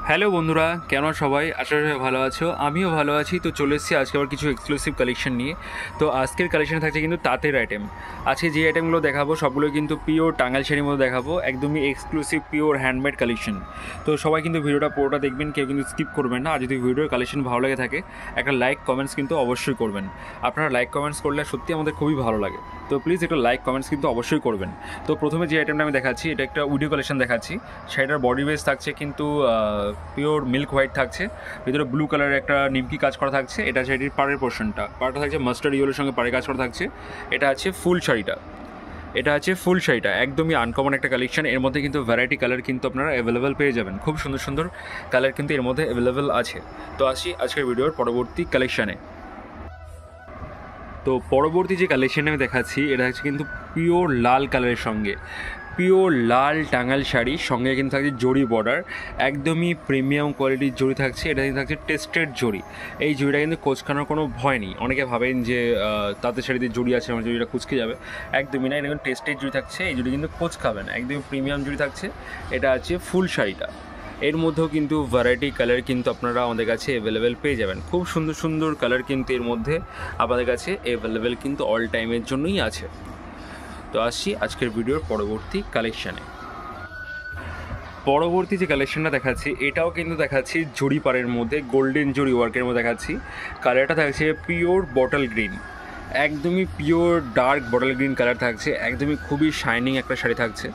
Hello বন্ধুরা, কেমন সবাই? আশা করি ভালো আছো। আমিও ভালো আছি। তো চলে এসেছি আজকে আবার কিছু এক্সক্লুসিভ কালেকশন নিয়ে। তো আজকের কালেকশনে থাকছে কিন্তু তাঁতের আইটেম। আজকে যে আইটেমগুলো দেখাবো সবগুলো কিন্তু পিওর টাঙ্গাইল শাড়ির মধ্যে দেখাবো, একদমই এক্সক্লুসিভ পিওর হ্যান্ডমেড কালেকশন। তো সবাই কিন্তু ভিডিওটা পুরোটা দেখবেন, কেউ কিন্তু স্কিপ করবেন না। আর যদি ভিডিওর কালেকশন ভালো লেগে থাকে একটা লাইক কমেন্টস কিন্তু অবশ্যই করবেন। আপনারা লাইক কমেন্টস করলে সত্যি আমাদের খুবই ভালো লাগে। তো প্লিজ একটু লাইক কমেন্টস কিন্তু অবশ্যই করবেন। তো প্রথমে যে আইটেমটা আমি দেখাচ্ছি, এটা একটা উইডিও কালেকশন দেখাচ্ছি। শাড়িটার বডি বেস থাকছে কিন্তু পিওর মিল্ক হোয়াইট থাকছে, ভিতরে ব্লু কালারের একটা নিমকি কাজ করা থাকছে। এটা শাড়ির পাড়ের পোর্শনটা, পাড়টা থাকছে মাস্টার্ড ইয়েলোর সঙ্গে পাড়ে কাজ করা থাকছে। এটা আছে ফুল শাড়িটা, একদমই আনকমন একটা কালেকশন। এর মধ্যে কিন্তু ভ্যারাইটি কালার কিন্তু আপনারা অ্যাভেলেবেল পেয়ে যাবেন, খুব সুন্দর সুন্দর কালার কিন্তু এর মধ্যে অ্যাভেলেবেল আছে। তো আসি আজকের ভিডিওর পরবর্তী কালেকশানে। তো পরবর্তী যে কালেকশানে আমি দেখাচ্ছি, এটা হচ্ছে কিন্তু পিওর লাল কালারের সঙ্গে পিওর লাল টাঙ্গাইল শাড়ির সঙ্গে কিন্তু থাকছে জরি বর্ডার, একদমই প্রিমিয়াম কোয়ালিটির জরি থাকছে। এটা কিন্তু থাকছে টেস্টেড জরি। এই জরিটা কিন্তু কোচকানোর কোনো ভয় নেই। অনেকে ভাবেন যে তাঁতের শাড়িতে জরি আছে, আমার জরিটা কুচকে যাবে, একদমই না। এটা কিন্তু টেস্টেড জরি থাকছে, এই জরি কিন্তু কোচকাবে না, একদমই প্রিমিয়াম জরি থাকছে। এটা আছে ফুল শাড়িটা। এর মধ্যেও কিন্তু ভ্যারাইটি কালার কিন্তু আপনারা আমাদের কাছে অ্যাভেলেবেল পেয়ে যাবেন, খুব সুন্দর সুন্দর কালার কিন্তু এর মধ্যে আমাদের কাছে অ্যাভেলেবেল কিন্তু অল টাইমের জন্যই আছে। তো আসছি আজকের ভিডিওর পরবর্তী কালেকশানে। পরবর্তী যে কালেকশনটা দেখাচ্ছি, এটাও কিন্তু দেখাচ্ছি জরি পাড়ের মধ্যে গোল্ডেন জরি ওয়ার্কের মধ্যে দেখাচ্ছি। কালারটা থাকছে পিওর বটল গ্রিন, একদমই pure dark bottle green colour থাকছে, একদমই খুবই শাইনিং একটা শাড়ি থাকছে।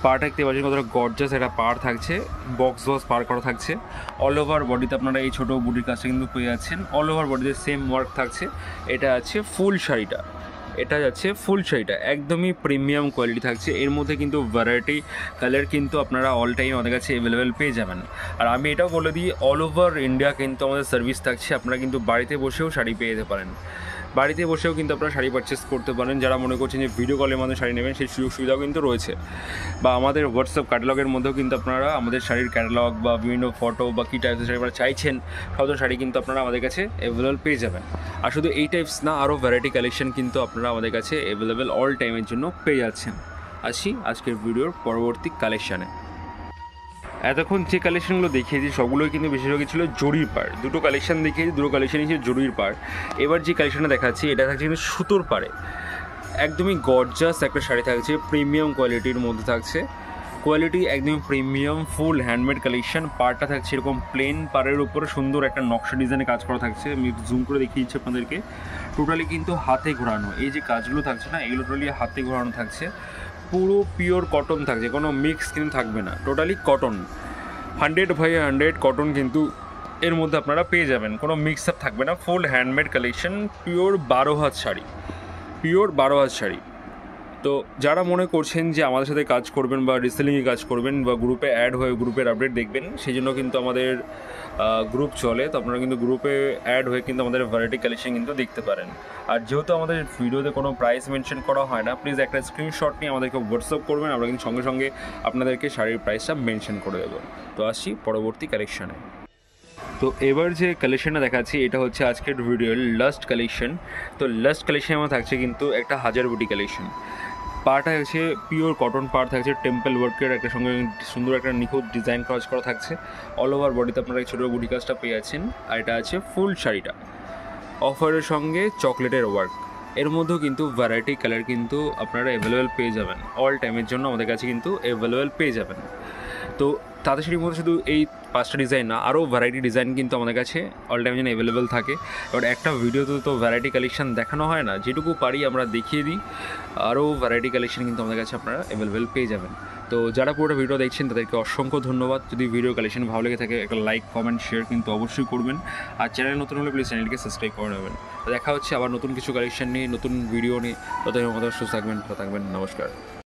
পাড়টা দেখতে পাচ্ছেন কতটা গর্জাস একটা পাড় থাকছে, বক্স পার করা থাকছে। অল ওভার বডিতে আপনারা এই ছোটো বুটির কাজটা কিন্তু পেয়ে যাচ্ছেন, অল ওভার বডিতে সেম ওয়ার্ক থাকছে। এটা আছে ফুল শাড়িটা, এটা যাচ্ছে ফুল শাড়িটা, একদমই প্রিমিয়াম কোয়ালিটি থাকছে। এর মধ্যে কিন্তু ভ্যারাইটি কালার কিন্তু আপনারা অল টাইম আমাদের কাছে অ্যাভেলেবেল পেয়ে যাবেন। আর আমি এটাও বলে দিই, অল ওভার ইন্ডিয়া কিন্তু আমাদের সার্ভিস থাকছে। আপনারা কিন্তু বাড়িতে বসেও শাড়ি পেয়ে যেতে পারেন, বাড়িতে বসেও কিন্তু আপনারা শাড়ি পারচেস করতে পারেন। যারা মনে করছেন যে ভিডিও কলের মাধ্যমে শাড়ি নেবেন, সেই সুযোগ সুবিধাও কিন্তু রয়েছে। বা আমাদের হোয়াটসঅ্যাপ ক্যাটালগের মধ্যেও কিন্তু আপনারা আমাদের শাড়ির ক্যাটালগ বা বিভিন্ন ফটো বা কী টাইপের শাড়ি আপনারা চাইছেন, সব শাড়ি কিন্তু আপনারা আমাদের কাছে অ্যাভেলেবেল পেয়ে যাবেন। আর শুধু এই টাইপস না, আরও ভ্যারাইটি কালেকশন কিন্তু আপনারা আমাদের কাছে অ্যাভেলেবেল অল টাইমের জন্য পেয়ে যাচ্ছেন। আসি আজকের ভিডিওর পরবর্তী কালেকশানে। এতক্ষণ যে কালেকশনগুলো দেখিয়েছি সবগুলোই কিন্তু বেশিরভাগই ছিল জরির পাড়। দুটো কালেকশন দেখিয়েছি, দুটো কালেকশনই ছিল জরির পাড়। এবার যে কালেকশনটা দেখাচ্ছি, এটা থাকছে কিন্তু সুতোর পাড়ে, একদমই গর্জাস একটা শাড়ি থাকছে, প্রিমিয়াম কোয়ালিটির মধ্যে থাকছে। কোয়ালিটি একদমই প্রিমিয়াম, ফুল হ্যান্ডমেড কালেকশন। পাড়টা থাকছে এরকম প্লেন, পাড়ের উপরে সুন্দর একটা নকশা ডিজাইনে কাজ করা থাকছে। আমি জুম করে দেখিয়ে দিচ্ছি আপনাদেরকে। টোটালি কিন্তু হাতে ঘোরানো, এই যে কাজগুলো থাকছে না, এগুলো টোটালি হাতে ঘোরানো থাকছে। পুরো পিওর কটন থাকছে, কোনো মিক্স কিন্তু থাকবে না, টোটালি কটন, 100/100 কটন কিন্তু এর মধ্যে আপনারা পেয়ে যাবেন, কোনো মিক্স আপ থাকবে না। ফুল হ্যান্ডমেড কালেকশন, পিওর 12 হাত শাড়ি, পিওর 12 হাত শাড়ি। তো যারা মনে করছেন যে আমাদের সাথে কাজ করবেন বা রিসেলিংয়ে কাজ করবেন বা গ্রুপে অ্যাড হয়ে গ্রুপের আপডেট দেখবেন, সেই জন্য কিন্তু আমাদের গ্রুপ চলে। তো আপনারা কিন্তু গ্রুপে অ্যাড হয়ে কিন্তু আমাদের ভ্যারাইটি কালেকশন কিন্তু দেখতে পারেন। আর যেহেতু আমাদের ভিডিওতে কোনো প্রাইস মেনশন করা হয় না, প্লিজ একটা স্ক্রিনশট নিয়ে আমাদেরকে হোয়াটসঅ্যাপ করবেন, আমরা কিন্তু সঙ্গে সঙ্গে আপনাদেরকে শাড়ির প্রাইসটা মেনশন করে দেবো। তো আসি পরবর্তী কালেকশানে। তো এবার যে কালেকশনটা দেখাচ্ছি, এটা হচ্ছে আজকের ভিডিওর লাস্ট কালেকশন। তো লাস্ট কালেকশনের মধ্যে থাকছে কিন্তু একটা হাজার বুটি কালেকশন। পাড়টা হচ্ছে পিওর কটন পাড় থাকছে, টেম্পল ওয়ার্কের একটা সঙ্গে সুন্দর একটা নিখুঁত ডিজাইন কাজ করা থাকছে। অল ওভার বডিতে আপনারা এই ছোটো বুটি কাজটা পেয়ে যাচ্ছেন। আর এটা আছে ফুল শাড়িটা, অফারের সঙ্গে চকলেটের ওয়ার্ক। এর মধ্যেও কিন্তু ভ্যারাইটি কালার কিন্তু আপনারা অ্যাভেলেবেল পেয়ে যাবেন, অল টাইমের জন্য আমাদের কাছে কিন্তু অ্যাভেলেবেল পেয়ে যাবেন। তো তাঁতের শাড়ির মধ্যে শুধু এই 5টা ডিজাইন না, আরও ভ্যারাইটি ডিজাইন কিন্তু আমাদের কাছে অল টাইম যেন অ্যাভেলেবেল থাকে। এবার একটা ভিডিওতে তো ভ্যারাইটি কালেকশন দেখানো হয় না, যেটুকু পারি আমরা দেখিয়ে দিই। আরও ভ্যারাইটি কালেকশন কিন্তু আমাদের কাছে আপনারা অ্যাভেলেবেল পেয়ে যাবেন। তো যারা পুরোটা ভিডিও দেখছেন তাদেরকে অসংখ্য ধন্যবাদ। যদি ভিডিও কালেকশন ভালো লেগে থাকে একটা লাইক কমেন্ট শেয়ার কিন্তু অবশ্যই করবেন। আর চ্যানেল নতুন হলে প্লিজ চ্যানেলকে সাবস্ক্রাইব করে নেবেন। দেখা হচ্ছে আবার নতুন কিছু কালেকশন নিয়ে, নতুন ভিডিও নিয়ে। ততক্ষণ সুস্থ থাকবেন, ভালো থাকবেন, নমস্কার।